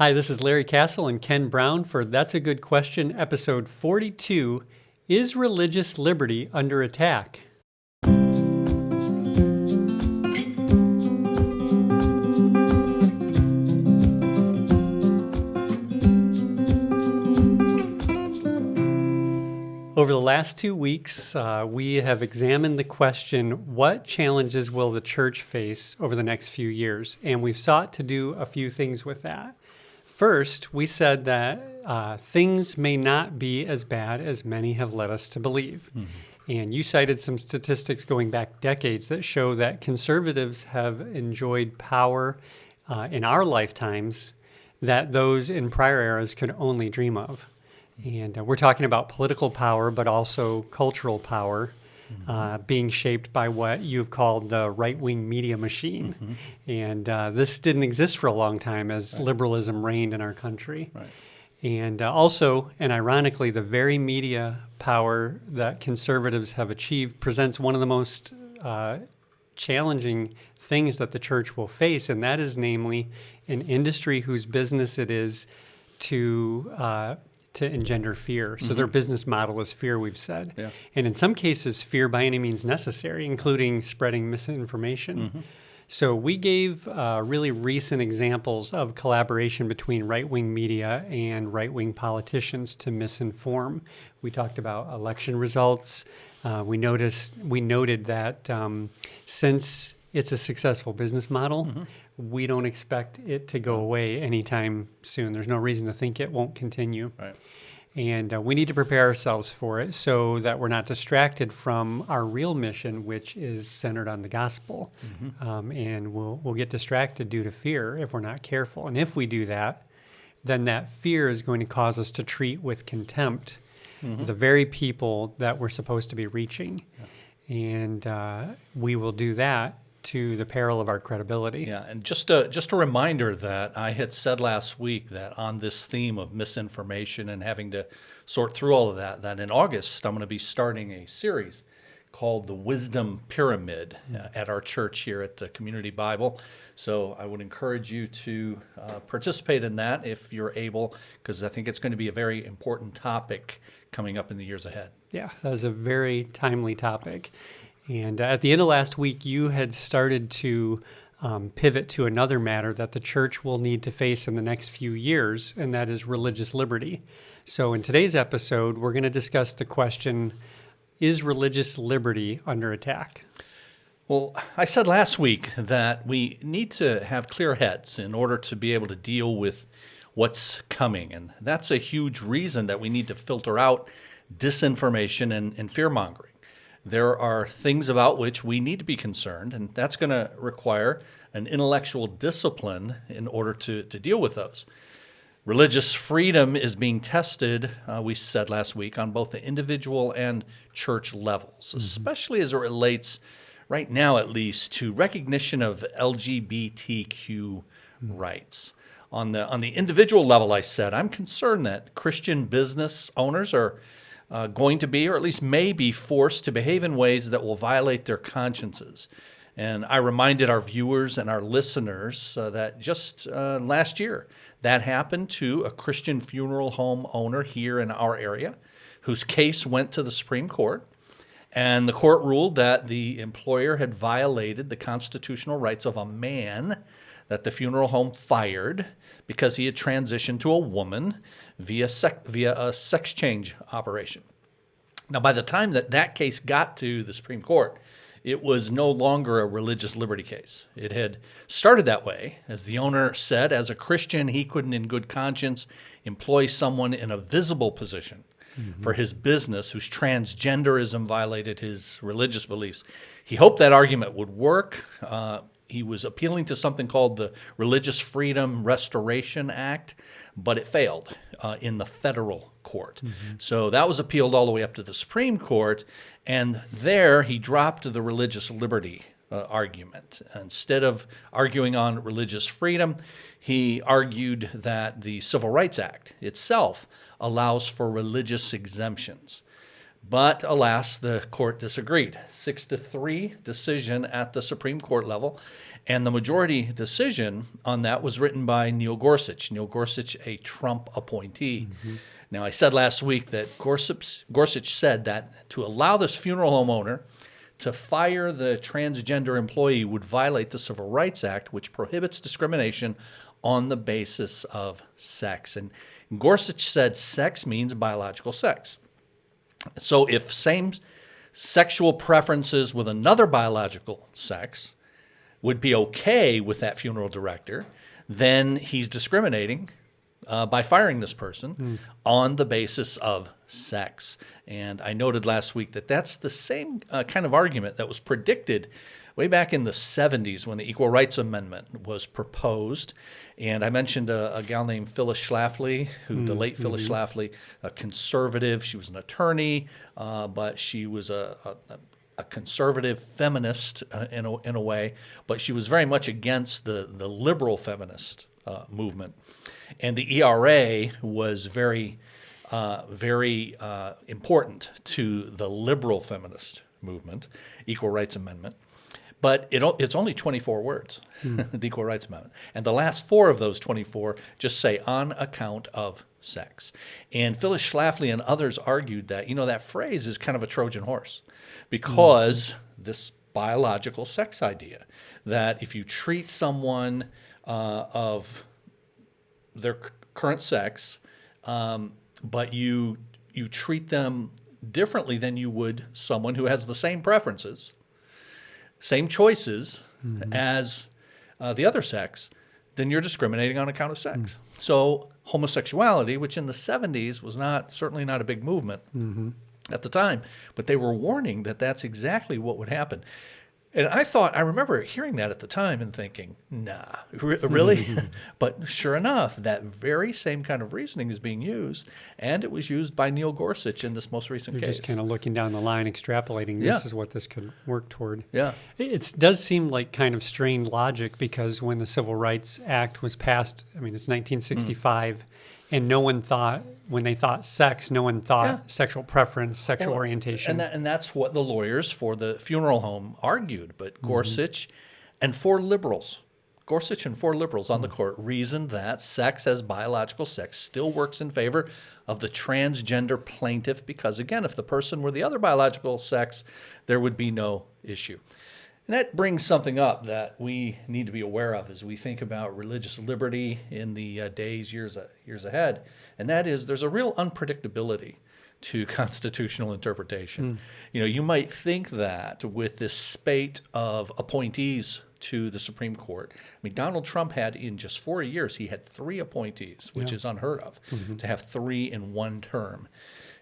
Hi, this is Larry Castle and Ken Brown for That's a Good Question, episode 42, Is Religious Liberty Under Attack? Over the last 2 weeks, we have examined the question, what challenges will the church face over the next few years? And we've sought to do a few things with that. First, we said that things may not be as bad as many have led us to believe. Mm-hmm. And you cited some statistics going back decades that show that conservatives have enjoyed power in our lifetimes that those in prior eras could only dream of. And we're talking about political power, but also cultural power, being shaped by what you've called the right-wing media machine. Mm-hmm. And this didn't exist for a long time as liberalism reigned in our country. Right. And also, and ironically, the very media power that conservatives have achieved presents one of the most challenging things that the church will face, and that is namely an industry whose business it is to engender fear. So their business model is fear, we've said. Yeah. And in some cases, fear by any means necessary, including spreading misinformation. Mm-hmm. So we gave really recent examples of collaboration between right-wing media and right-wing politicians to misinform. We talked about election results. We noted that since it's a successful business model, we don't expect it to go away anytime soon. There's no reason to think it won't continue. Right. And we need to prepare ourselves for it so that we're not distracted from our real mission, which is centered on the gospel. Mm-hmm. And we'll get distracted due to fear if we're not careful. And if we do that, then that fear is going to cause us to treat with contempt the very people that we're supposed to be reaching. Yeah. And we will do that to the peril of our credibility. Yeah, and just a reminder that I had said last week that on this theme of misinformation and having to sort through all of that in August I'm going to be starting a series called The Wisdom Pyramid at our church here at Community Bible. So I would encourage you to participate in that if you're able, because I think it's going to be a very important topic coming up in the years ahead. Yeah, that is a very timely topic. And at the end of last week, you had started to pivot to another matter that the church will need to face in the next few years, and that is religious liberty. So in today's episode, we're going to discuss the question, is religious liberty under attack? Well, I said last week that we need to have clear heads in order to be able to deal with what's coming. And that's a huge reason that we need to filter out disinformation and fear-mongering. There are things about which we need to be concerned, and that's going to require an intellectual discipline in order to deal with those. Religious freedom is being tested, we said last week, on both the individual and church levels, especially as it relates, right now at least, to recognition of LGBTQ rights. On the individual level, I said, I'm concerned that Christian business owners are going to be, or at least may be, forced to behave in ways that will violate their consciences. And I reminded our viewers and our listeners that just last year, that happened to a Christian funeral home owner here in our area, whose case went to the Supreme Court. And the court ruled that the employer had violated the constitutional rights of a man that the funeral home fired because he had transitioned to a woman via a sex change operation. Now, by the time that case got to the Supreme Court, it was no longer a religious liberty case. It had started that way. As the owner said, as a Christian, he couldn't in good conscience employ someone in a visible position for his business whose transgenderism violated his religious beliefs. He hoped that argument would work. He was appealing to something called the Religious Freedom Restoration Act, but it failed in the federal court. So that was appealed all the way up to the Supreme Court, and there he dropped the religious liberty argument. Instead of arguing on religious freedom, he argued that the Civil Rights Act itself allows for religious exemptions. But alas, the court disagreed. 6-3 decision at the Supreme Court level. And the majority decision on that was written by Neil Goresuch. Neil Goresuch, a Trump appointee. Now, I said last week that Goresuch said that to allow this funeral home owner to fire the transgender employee would violate the Civil Rights Act, which prohibits discrimination on the basis of sex. And Goresuch said sex means biological sex. So if same sexual preferences with another biological sex would be okay with that funeral director, then he's discriminating by firing this person on the basis of sex. And I noted last week that that's the same kind of argument that was predicted way back in the 70s when the Equal Rights Amendment was proposed. And I mentioned a gal named Phyllis Schlafly, the late Phyllis Schlafly, a conservative. She was an attorney, but she was a conservative feminist in a way, but she was very much against the liberal feminist movement. And the ERA was very important to the liberal feminist movement, Equal Rights Amendment. But it's only 24 words, the Equal Rights Amendment. And the last 4 of those 24 just say, on account of sex. And Phyllis Schlafly and others argued that, that phrase is kind of a Trojan horse because this biological sex idea, that if you treat someone of their current sex, but you treat them differently than you would someone who has the same preferences, same choices as the other sex, then you're discriminating on account of sex. So homosexuality, which in the 70s was certainly not a big movement at the time, but they were warning that that's exactly what would happen. And I remember hearing that at the time and thinking, nah, really? But sure enough, that very same kind of reasoning is being used, and it was used by Neil Goresuch in this most recent case. You're just kind of looking down the line, extrapolating, this is what this could work toward. Yeah. It does seem like kind of strained logic because when the Civil Rights Act was passed, it's 1965, and no one thought, when they thought sex, no one thought sexual preference, sexual orientation. And that's what the lawyers for the funeral home argued. But Goresuch and 4 liberals on the court reasoned that sex as biological sex still works in favor of the transgender plaintiff because, again, if the person were the other biological sex, there would be no issue. And that brings something up that we need to be aware of as we think about religious liberty in the years ahead, and that is there's a real unpredictability to constitutional interpretation. You might think that with this spate of appointees to the Supreme Court, Donald Trump had in just 4 years, he had 3 appointees, which is unheard of, to have 3 in one term.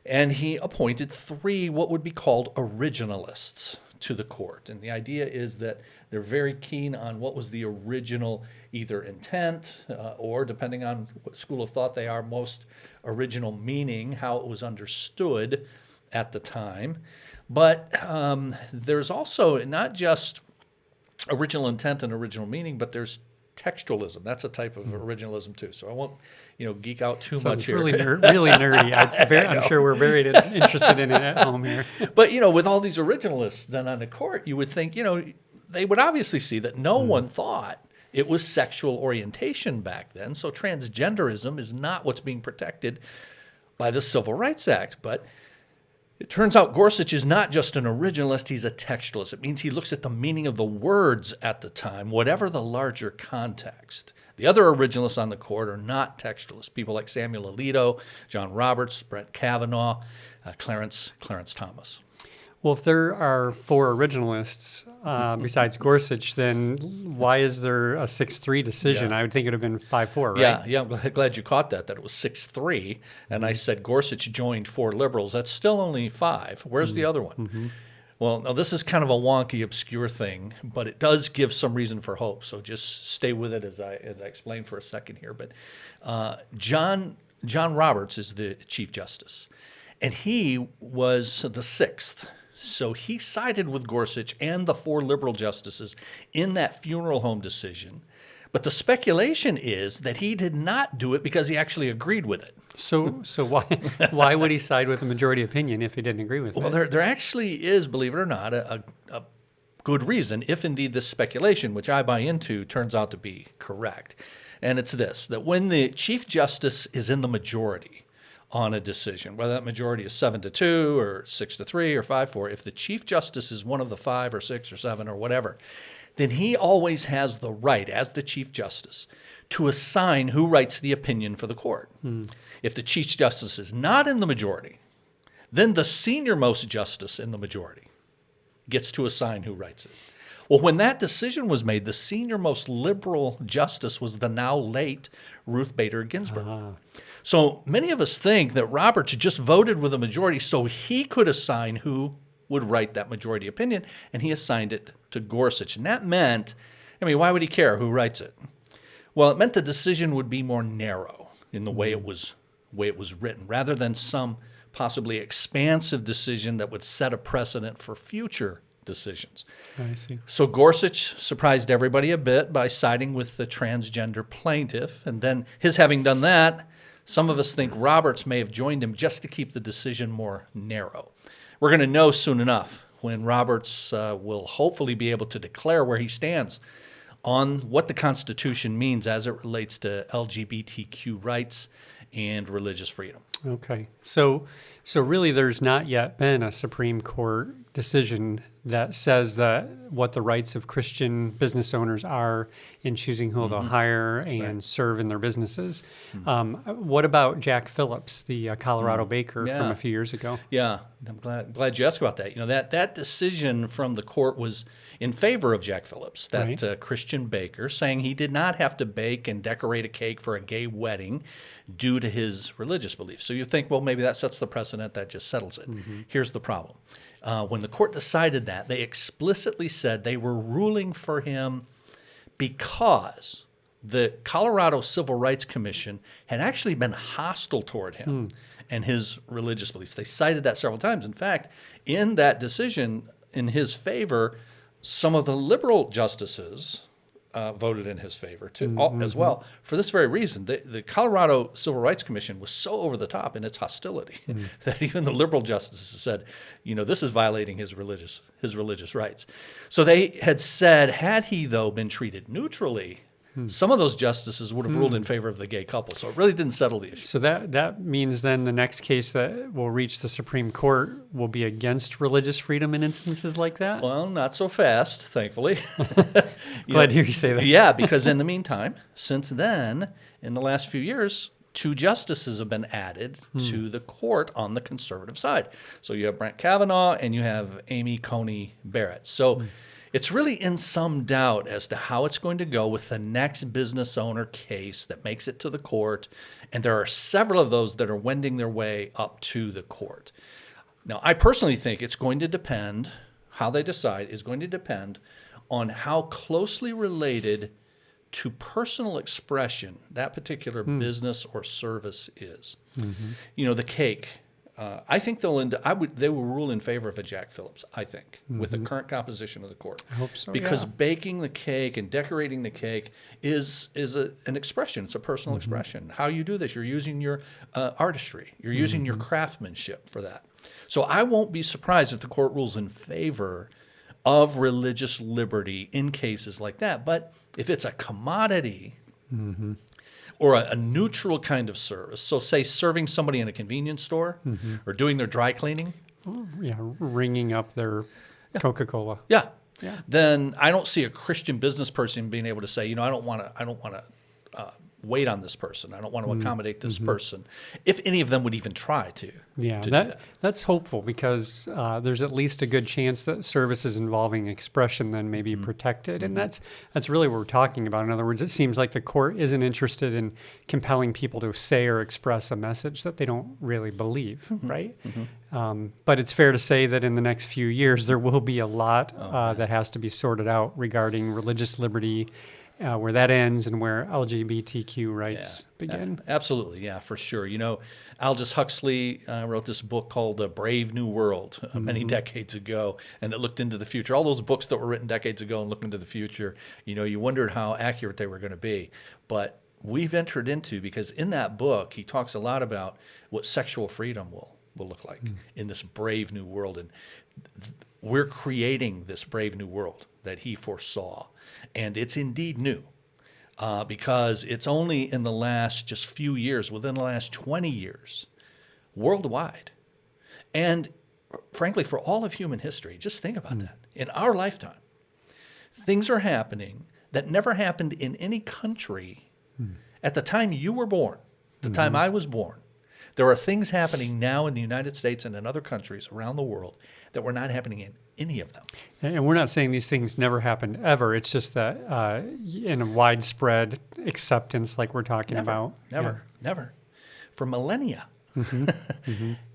And he appointed 3 what would be called originalists to the court. And the idea is that they're very keen on what was the original either intent or, depending on what school of thought they are, most original meaning, how it was understood at the time. But there's also not just original intent and original meaning, but there's textualism. That's a type of originalism too. So I won't, geek out too much here. Really nerdy. I'm sure we're very interested in it at home here. But with all these originalists then on the court, you would think, they would obviously see that no one thought it was sexual orientation back then. So transgenderism is not what's being protected by the Civil Rights Act. But it turns out Goresuch is not just an originalist, he's a textualist. It means he looks at the meaning of the words at the time, whatever the larger context. The other originalists on the court are not textualists, people like Samuel Alito, John Roberts, Brett Kavanaugh, Clarence Thomas. Well, if there are 4 originalists besides Goresuch, then why is there a 6-3 decision? I would think it would have been 5-4, right? Yeah, I'm glad you caught that it was 6-3. And I said Goresuch joined 4 liberals. That's still only 5. Where's the other one? Well, now this is kind of a wonky, obscure thing, but it does give some reason for hope. So just stay with it as I explain for a second here. But John Roberts is the Chief Justice, and he was the 6th. So he sided with Goresuch and the 4 liberal justices in that funeral home decision. But the speculation is that he did not do it because he actually agreed with it. So why would he side with the majority opinion if he didn't agree with it? Well, there actually is, believe it or not, a good reason, if indeed this speculation, which I buy into, turns out to be correct. And it's this, that when the Chief Justice is in the majority on a decision, whether that majority is 7-2 or 6-3 or 5-4, if the Chief Justice is one of the 5 or 6 or 7 or whatever, then he always has the right, as the Chief Justice, to assign who writes the opinion for the court. If the Chief Justice is not in the majority, then the senior-most justice in the majority gets to assign who writes it. Well, when that decision was made, the senior-most liberal justice was the now late Ruth Bader Ginsburg. So many of us think that Roberts just voted with a majority so he could assign who would write that majority opinion, and he assigned it to Goresuch. And that meant, why would he care who writes it? Well, it meant the decision would be more narrow in the way it was written, rather than some possibly expansive decision that would set a precedent for future decisions. I see. So Goresuch surprised everybody a bit by siding with the transgender plaintiff, and then his having done that, some of us think Roberts may have joined him just to keep the decision more narrow. We're going to know soon enough when Roberts will hopefully be able to declare where he stands on what the Constitution means as it relates to LGBTQ rights and religious freedom. Okay. So really there's not yet been a Supreme Court decision that says that what the rights of Christian business owners are in choosing who they'll hire and serve in their businesses. What about Jack Phillips, the Colorado baker from a few years ago? Yeah, I'm glad you asked about that. That decision from the court was in favor of Jack Phillips, that Christian baker, saying he did not have to bake and decorate a cake for a gay wedding due to his religious beliefs. So you think, well, maybe that sets the precedent, that just settles it. Here's the problem. When the court decided that, they explicitly said they were ruling for him because the Colorado Civil Rights Commission had actually been hostile toward him and his religious beliefs. They cited that several times. In fact, in that decision in his favor, some of the liberal justices voted in his favor too, as well, for this very reason. The Colorado Civil Rights Commission was so over the top in its hostility that even the liberal justices said, this is violating his religious rights. So they had said, had he, though, been treated neutrally, some of those justices would have ruled in favor of the gay couple. So it really didn't settle the issue. So that means then the next case that will reach the Supreme Court will be against religious freedom in instances like that? Well, not so fast, thankfully. Glad to hear you say that. Yeah, because in the meantime, since then, in the last few years, 2 justices have been added to the court on the conservative side. So you have Brett Kavanaugh and you have Amy Coney Barrett. So it's really in some doubt as to how it's going to go with the next business owner case that makes it to the court. And there are several of those that are wending their way up to the court. Now, I personally think it's going to depend, how they decide is going to depend on how closely related to personal expression that particular business or service is. The cake. I think they will rule in favor of a Jack Phillips, I think, with the current composition of the court. I hope so, because baking the cake and decorating the cake is an expression. It's a personal expression. How you do this, you're using your artistry. You're using your craftsmanship for that. So I won't be surprised if the court rules in favor of religious liberty in cases like that. But if it's a commodity or a neutral kind of service, so say serving somebody in a convenience store or doing their dry cleaning. Yeah, ringing up their Coca-Cola. Yeah. Then I don't see a Christian business person being able to say, I don't want to wait on this person. I don't want to accommodate this person, if any of them would even try to. Yeah, do that. That's hopeful because there's at least a good chance that services involving expression then may be protected. And that's really what we're talking about. In other words, it seems like the court isn't interested in compelling people to say or express a message that they don't really believe, right? But it's fair to say that in the next few years, there will be a lot that has to be sorted out regarding religious liberty, where that ends and where LGBTQ rights begin. Absolutely, yeah, for sure. Aldous Huxley wrote this book called A Brave New World many decades ago, and it looked into the future. All those books that were written decades ago and looked into the future, you wondered how accurate they were going to be. But we've entered into, because in that book, he talks a lot about what sexual freedom will look like in this brave new world. And we're creating this brave new world that he foresaw. And it's indeed new because it's only in the last just few years, within the last 20 years, worldwide. And frankly, for all of human history, just think about that. In our lifetime, things are happening that never happened in any country at the time you were born, the time I was born. There are things happening now in the United States and in other countries around the world that were not happening in any of them. And we're not saying these things never happened ever. It's just that in a widespread acceptance, like we're talking about. Never. For millennia.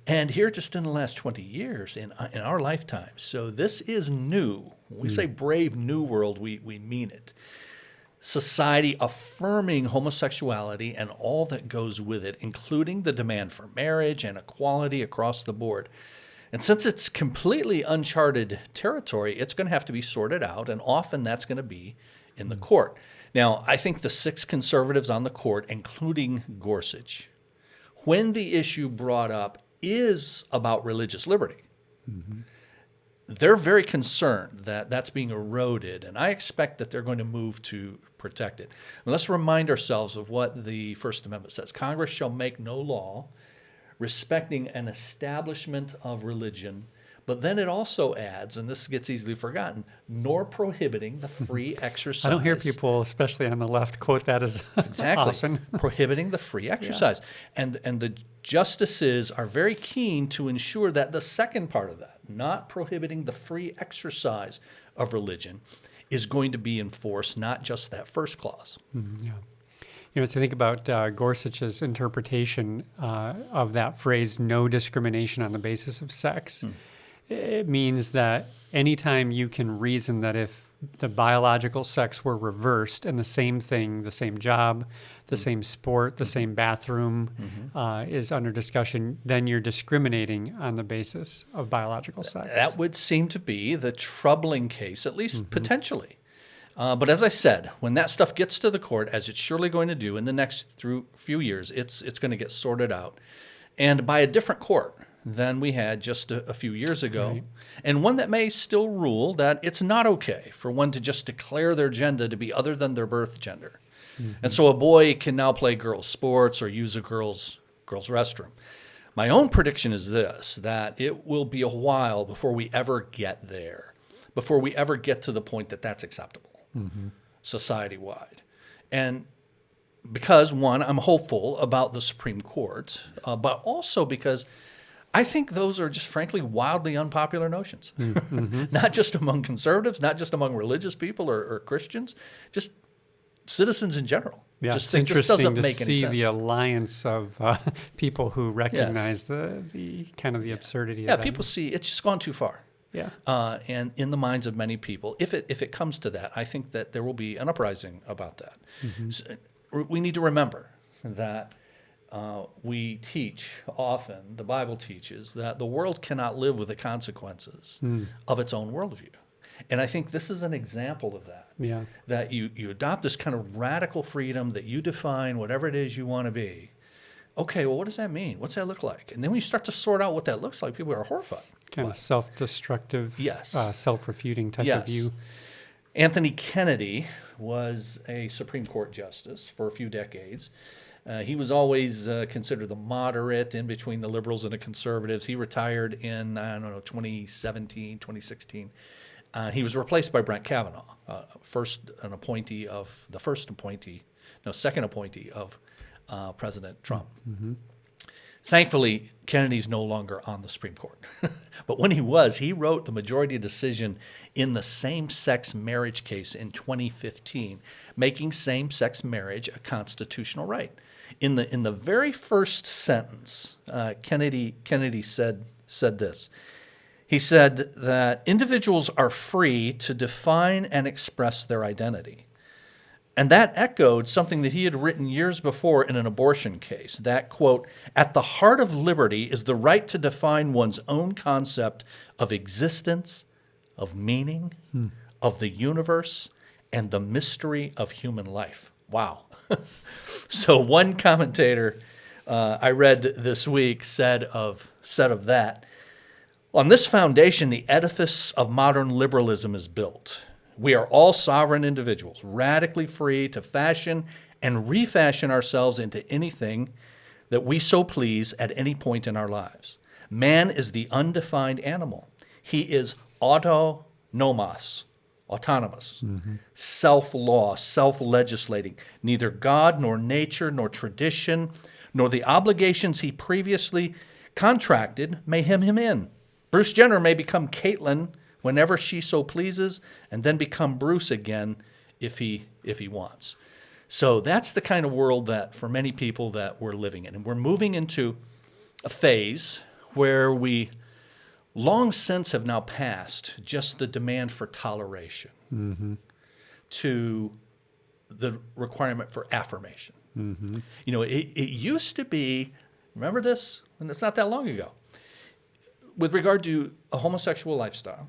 And here just in the last 20 years, in our lifetime. So this is new. When we say brave new world, we mean it. Society affirming homosexuality and all that goes with it, including the demand for marriage and equality across the board. And since it's completely uncharted territory, it's going to have to be sorted out, and often that's going to be in the court. Now, I think the 6 conservatives on the court, including Goresuch, when the issue brought up is about religious liberty, they're very concerned that that's being eroded, and I expect that they're going to move to protect it. And let's remind ourselves of what the First Amendment says. Congress shall make no law respecting an establishment of religion, but then it also adds, and this gets easily forgotten, nor prohibiting the free exercise. I don't hear people, especially on the left, quote that as often. Prohibiting the free exercise. And the justices are very keen to ensure that the second part of that, not prohibiting the free exercise of religion, is going to be enforced, not just that first clause. Yeah. You know, to think about Goresuch's interpretation of that phrase, no discrimination on the basis of sex, it means that anytime you can reason that if the biological sex were reversed and the same thing, the same job, the same sport, the same bathroom is under discussion, then you're discriminating on the basis of biological sex. That would seem to be the troubling case, at least potentially. But as I said, when that stuff gets to the court, as it's surely going to do in the next few years, it's going to get sorted out. And by a different court than we had just a few years ago, right. And one that may still rule that it's not okay for one to just declare their gender to be other than their birth gender. And so a boy can now play girls' sports or use a girls' restroom. My own prediction is this, that it will be a while before we ever get there, before we ever get to the point that that's acceptable society-wide. And because, one, I'm hopeful about the Supreme Court, but also because I think those are just frankly wildly unpopular notions, not just among conservatives, not just among religious people or Christians, just citizens in general. Yeah, just it's think this interesting doesn't to make any see sense. the alliance of people who recognize the kind of the absurdity of that. People see it's just gone too far. Yeah. And in the minds of many people, if it comes to that, I think that there will be an uprising about that. So we need to remember that we teach often, the Bible teaches, that the world cannot live with the consequences of its own worldview. And I think this is an example of that. Yeah. That you adopt this kind of radical freedom that you define whatever it is you want to be. Okay, well, what does that mean? What's that look like? And then when you start to sort out what that looks like, people are horrified. Kind of self-destructive, self-refuting type of view. Anthony Kennedy was a Supreme Court justice for a few decades. He was always considered the moderate in between the liberals and the conservatives. He retired in, 2017, 2016. He was replaced by Brett Kavanaugh, second appointee of President Trump. Thankfully, Kennedy's no longer on the Supreme Court. But when he was, he wrote the majority decision in the same-sex marriage case in 2015, making same-sex marriage a constitutional right. In the very first sentence, Kennedy said this. He said that individuals are free to define and express their identity. And that echoed something that he had written years before in an abortion case, that, quote, at the heart of liberty is the right to define one's own concept of existence, of meaning, of the universe, and the mystery of human life. Wow. So one commentator I read this week said of that, On this foundation, the edifice of modern liberalism is built. We are all sovereign individuals, radically free to fashion and refashion ourselves into anything that we so please at any point in our lives. Man is the undefined animal. He is autonomos, autonomous, self-law, self-legislating. Neither God nor nature nor tradition nor the obligations he previously contracted may hem him in. Bruce Jenner may become Caitlyn whenever she so pleases, and then become Bruce again if he wants. So that's the kind of world that, for many people, that we're living in. And we're moving into a phase where we long since have now passed just the demand for toleration to the requirement for affirmation. You know, it used to be, remember this? And it's not that long ago. With regard to a homosexual lifestyle,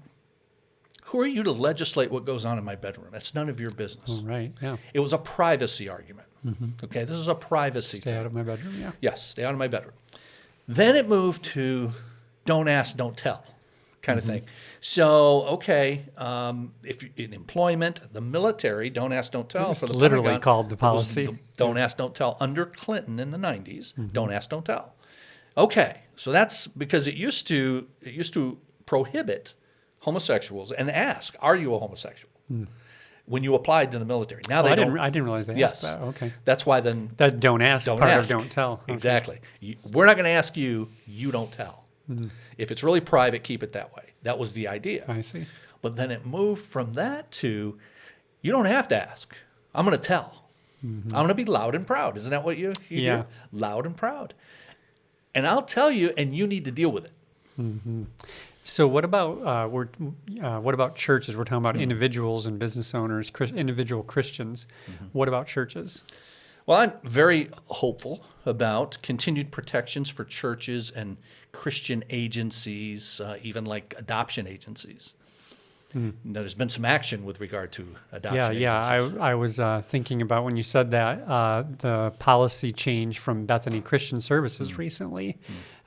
who are you to legislate what goes on in my bedroom? That's none of your business. Oh, right. Yeah. It was a privacy argument. Okay, this is a privacy Stay thing. out of my bedroom. Yeah. Yes, stay out of my bedroom. Then it moved to don't ask, don't tell kind of thing. So, okay, if you, in employment, the military, don't ask, don't tell. It's For the literally Pentagon, called the it was policy. don't ask, don't tell. Under Clinton in the 90s, don't ask, don't tell. Okay, so that's because it used to prohibit homosexuals and ask, are you a homosexual? When you applied to the military. Now they don't. I didn't realize they Yes. asked that. Okay. That's why then That don't ask don't part ask. of don't tell. Okay. Exactly. We're not going to ask you, you don't tell. If it's really private, keep it that way. That was the idea. I see. But then it moved from that to, you don't have to ask. I'm going to tell. I'm going to be loud and proud. Isn't that what you Yeah. hear? Loud and proud. And I'll tell you, and you need to deal with it. So what about what about churches? We're talking about individuals and business owners, individual Christians. What about churches? Well, I'm very hopeful about continued protections for churches and Christian agencies, even like adoption agencies. Now, there's been some action with regard to adoption agencies. I was thinking about when you said that the policy change from Bethany Christian Services recently.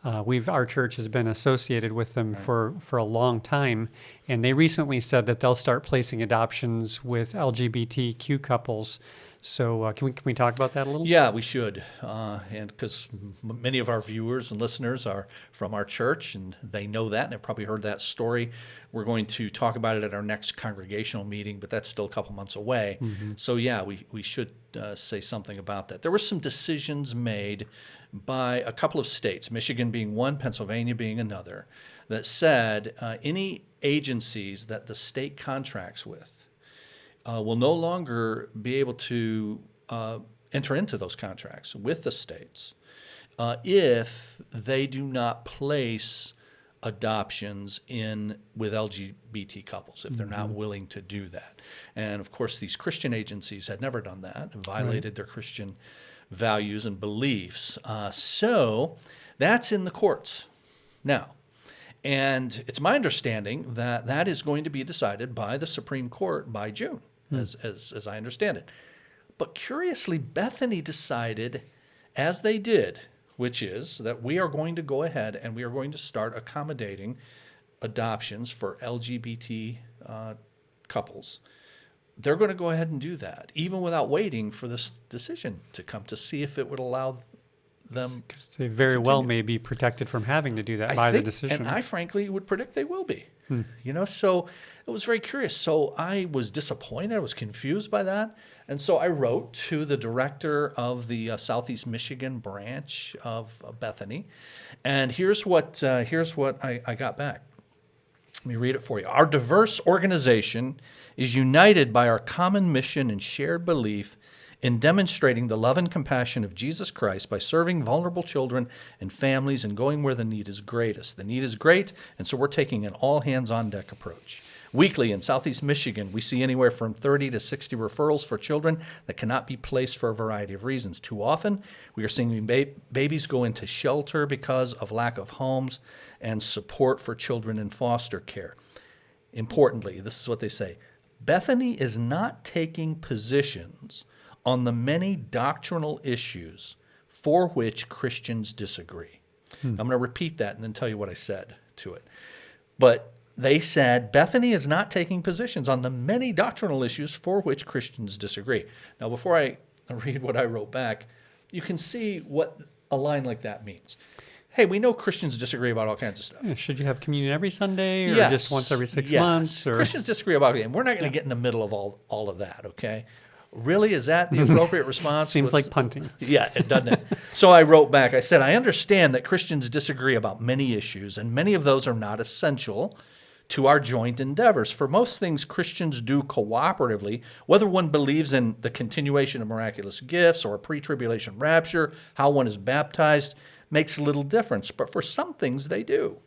Our church has been associated with them for a long time, and they recently said that they'll start placing adoptions with LGBTQ couples. So can we talk about that a little? Yeah, we should. And because many of our viewers and listeners are from our church, and they know that, and have probably heard that story. We're going to talk about it at our next congregational meeting, but that's still a couple months away. So yeah, we should say something about that. There were some decisions made by a couple of states, Michigan being one, Pennsylvania being another, that said any agencies that the state contracts with will no longer be able to enter into those contracts with the states if they do not place adoptions in with LGBT couples, if they're not willing to do that. And of course, these Christian agencies had never done that and violated their Christian values and beliefs. So that's in the courts now. And it's my understanding that that is going to be decided by the Supreme Court by June, as I understand it. But curiously, Bethany decided, as they did, which is that we are going to go ahead and we are going to start accommodating adoptions for LGBT couples. They're going to go ahead and do that, even without waiting for this decision to come to see if it would allow them. Because they very well may be protected from having to do that by the decision. And I frankly would predict they will be. You know, so it was very curious. So I was disappointed. I was confused by that. And so I wrote to the director of the Southeast Michigan branch of Bethany. And here's what I got back. Let me read it for you. Our diverse organization is united by our common mission and shared belief in demonstrating the love and compassion of Jesus Christ by serving vulnerable children and families and going where the need is greatest. The need is great, and so we're taking an all-hands-on-deck approach. Weekly in Southeast Michigan, we see anywhere from 30 to 60 referrals for children that cannot be placed for a variety of reasons. Too often, we are seeing babies go into shelter because of lack of homes and support for children in foster care. Importantly, this is what they say, Bethany is not taking positions on the many doctrinal issues for which Christians disagree. I'm going to repeat that and then tell you what I said to it. But they said Bethany is not taking positions on the many doctrinal issues for which Christians disagree. Now, before I read what I wrote back, you can see what a line like that means. Hey, we know Christians disagree about all kinds of stuff. Yeah, should you have communion every Sunday or Yes, just once every 6 yes. months? Or Christians disagree about it, and we're not going to get in the middle of all of that, okay? Really, is that the appropriate response? Seems like punting. Yeah, it doesn't it? So I wrote back, I said, I understand that Christians disagree about many issues, and many of those are not essential to our joint endeavors. For most things Christians do cooperatively, whether one believes in the continuation of miraculous gifts or a pre-tribulation rapture, how one is baptized, makes little difference. But for some things, they do.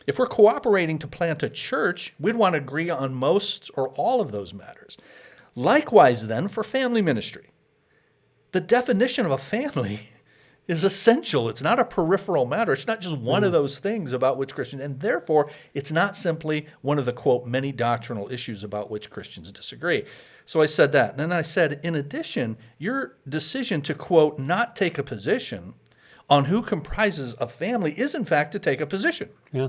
If we're cooperating to plant a church, we'd want to agree on most or all of those matters. Likewise, then, for family ministry. The definition of a family is essential. It's not a peripheral matter. It's not just one of those things about which Christians, and therefore, it's not simply one of the, quote, many doctrinal issues about which Christians disagree. So I said that. And then I said, in addition, your decision to, quote, not take a position on who comprises a family is, in fact, to take a position. Yeah.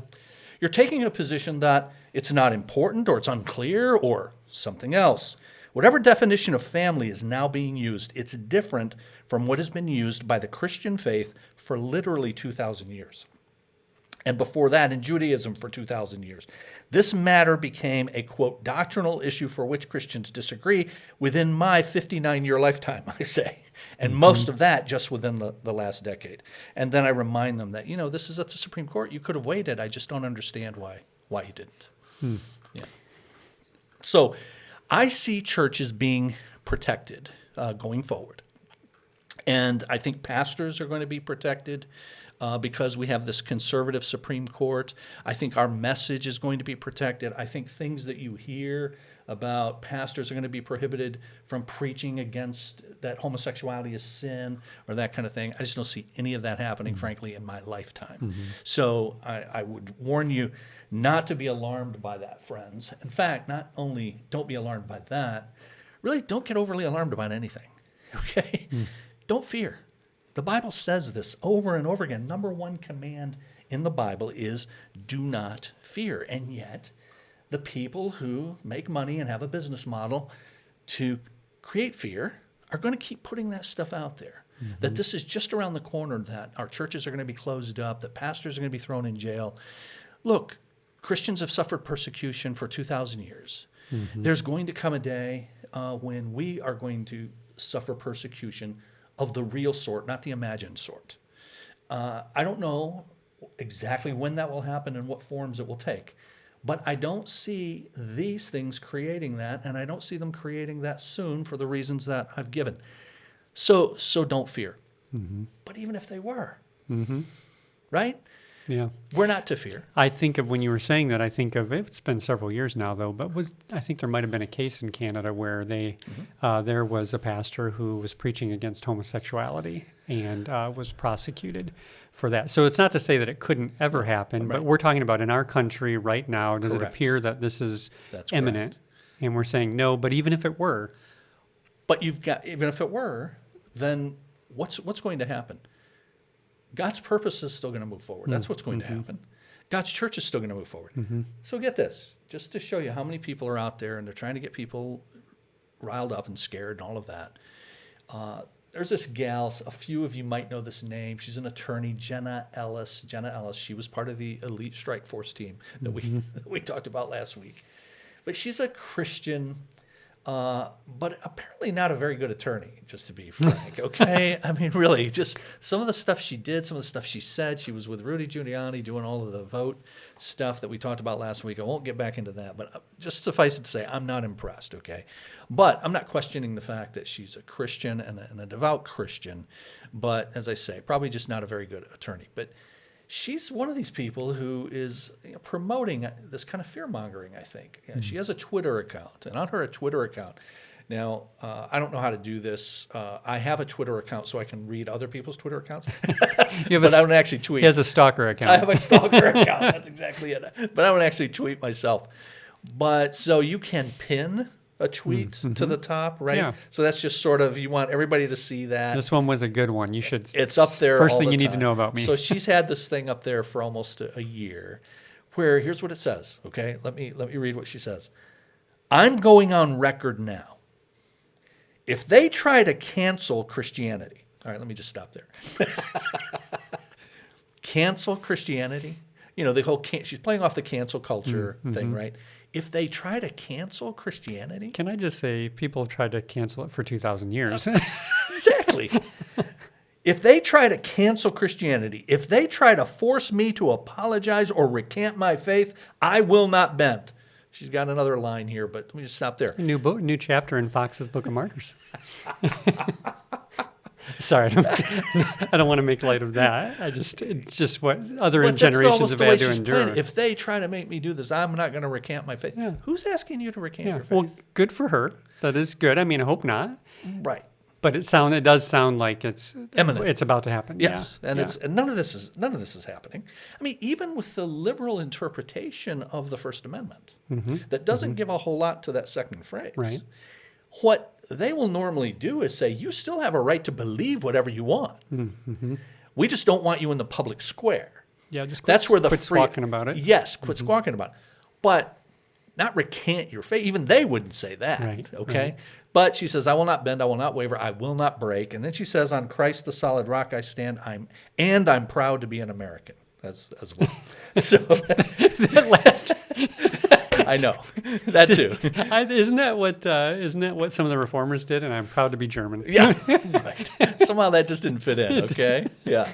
You're taking a position that it's not important or it's unclear or something else. Whatever definition of family is now being used, it's different from what has been used by the Christian faith for literally 2,000 years. And before that, in Judaism for 2,000 years. This matter became a, quote, doctrinal issue for which Christians disagree within my 59-year lifetime, I say. And most of that just within the last decade. And then I remind them that, this is at the Supreme Court. You could have waited. I just don't understand why you didn't. Yeah. So I see churches being protected going forward. And I think pastors are going to be protected because we have this conservative Supreme Court. I think our message is going to be protected. I think things that you hear about pastors are going to be prohibited from preaching against that homosexuality is sin or that kind of thing. I just don't see any of that happening, frankly, in my lifetime. So I would warn you not to be alarmed by that, friends. In fact, not only don't be alarmed by that, really don't get overly alarmed about anything, okay? Don't fear. The Bible says this over and over again. Number one command in the Bible is do not fear. And yet, the people who make money and have a business model to create fear are going to keep putting that stuff out there. That this is just around the corner, that our churches are going to be closed up, that pastors are going to be thrown in jail. Look, Christians have suffered persecution for 2,000 years. There's going to come a day when we are going to suffer persecution of the real sort, not the imagined sort. I don't know exactly when that will happen and what forms it will take. But I don't see these things creating that, and I don't see them creating that soon for the reasons that I've given. So don't fear. But even if they were, right? Yeah. We're not to fear. I think of when you were saying that, I think of, it's been several years now though, but I think there might have been a case in Canada where there was a pastor who was preaching against homosexuality and was prosecuted for that. So it's not to say that it couldn't ever happen, but we're talking about in our country right now, does it appear that this is imminent? Correct. And we're saying no, but even if it were. But even if it were, then what's going to happen? God's purpose is still going to move forward. That's what's going to happen. God's church is still going to move forward. So get this, just to show you how many people are out there and they're trying to get people riled up and scared and all of that. There's this gal, a few of you might know this name. She's an attorney, Jenna Ellis. She was part of the elite strike force team that we talked about last week. But she's a Christian, but apparently not a very good attorney, just to be frank, okay? I mean, really, just some of the stuff she did, some of the stuff she said. She was with Rudy Giuliani doing all of the vote stuff that we talked about last week. I won't get back into that, but just suffice it to say, I'm not impressed, okay? But I'm not questioning the fact that she's a Christian and a devout Christian, but as I say, probably just not a very good attorney. But she's one of these people who is promoting this kind of fear-mongering, I think. She has a Twitter account, and on her Twitter account, now, I don't know how to do this. I have a Twitter account so I can read other people's Twitter accounts, but I don't actually tweet. He has a stalker account. I have a stalker account. That's exactly it. But I don't actually tweet myself. But so you can pin a tweet to the top, right? Yeah. So that's just sort of, you want everybody to see that. This one was a good one. You should. It's up there. First all thing the you need time. to know about me. So she's had this thing up there for almost a year, where here's what it says, okay? Let me read what she says. I'm going on record now. If they try to cancel Christianity, all right, let me just stop there. Cancel Christianity? You know, the whole she's playing off the cancel culture thing, right? If they try to cancel Christianity? Can I just say people have tried to cancel it for 2,000 years? Exactly. If they try to cancel Christianity, if they try to force me to apologize or recant my faith, I will not bend. She's got another line here, but let me just stop there. New chapter in Fox's Book of Martyrs. Sorry, I don't want to make light of that. It's just what other generations have had to endure. If they try to make me do this, I'm not going to recant my faith. Yeah. Who's asking you to recant your faith? Well, good for her. That is good. I mean, I hope not. Right. But it does sound like it's imminent. It's about to happen. Yes, yeah. And none of this is happening. I mean, even with the liberal interpretation of the First Amendment, that doesn't give a whole lot to that second phrase. Right. What they will normally do is say, you still have a right to believe whatever you want. We just don't want you in the public square. Yeah, just that's where the quit squawking about it. Yes, quit squawking about it. But not recant your faith. Even they wouldn't say that. Right. Okay. Right. But she says, I will not bend, I will not waver, I will not break. And then she says, on Christ the solid rock I stand, I'm proud to be an American as well. So That last, I know that too. isn't that what some of the reformers did? And I'm proud to be German. Yeah, right. Somehow that just didn't fit in. Okay, yeah.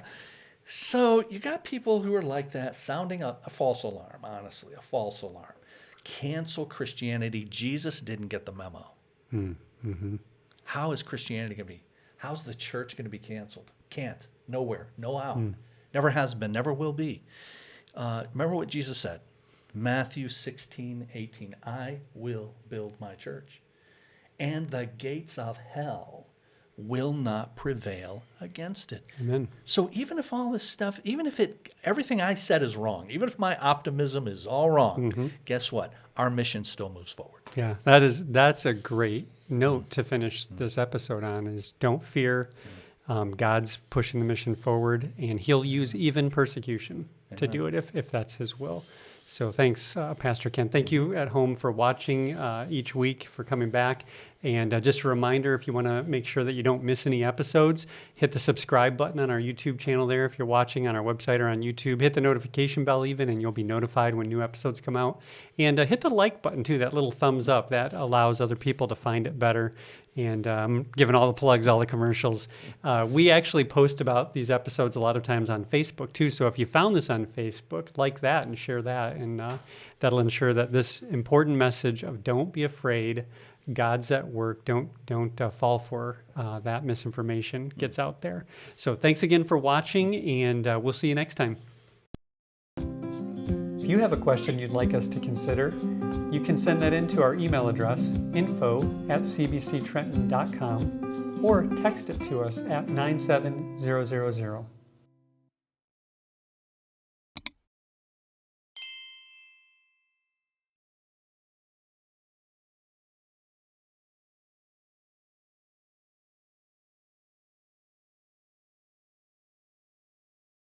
So you got people who are like that, sounding a false alarm. Honestly, a false alarm. Cancel Christianity. Jesus didn't get the memo. How is Christianity going to be? How's the church going to be canceled? Can't. Nowhere. No how. Never has been. Never will be. Remember what Jesus said. Matthew 16:18. I will build my church, and the gates of hell will not prevail against it. Amen. So even if all this stuff, even if everything I said is wrong, even if my optimism is all wrong, guess what? Our mission still moves forward. Yeah, that's a great note to finish this episode on is don't fear. God's pushing the mission forward, and he'll use even persecution to do it if that's his will. So thanks, Pastor Ken. Thank you at home for watching each week, for coming back. And just a reminder, if you want to make sure that you don't miss any episodes, hit the subscribe button on our YouTube channel there. If you're watching on our website or on YouTube, hit the notification bell even, and you'll be notified when new episodes come out. And hit the like button too, that little thumbs up. That allows other people to find it better. And giving all the plugs, all the commercials. We actually post about these episodes a lot of times on Facebook too. So if you found this on Facebook, like that and share that. And that'll ensure that this important message of don't be afraid, God's at work, don't fall for that misinformation gets out there. So thanks again for watching, and we'll see you next time. If you have a question you'd like us to consider, you can send that in to our email address, info@cbctrenton.com, or text it to us at 97000.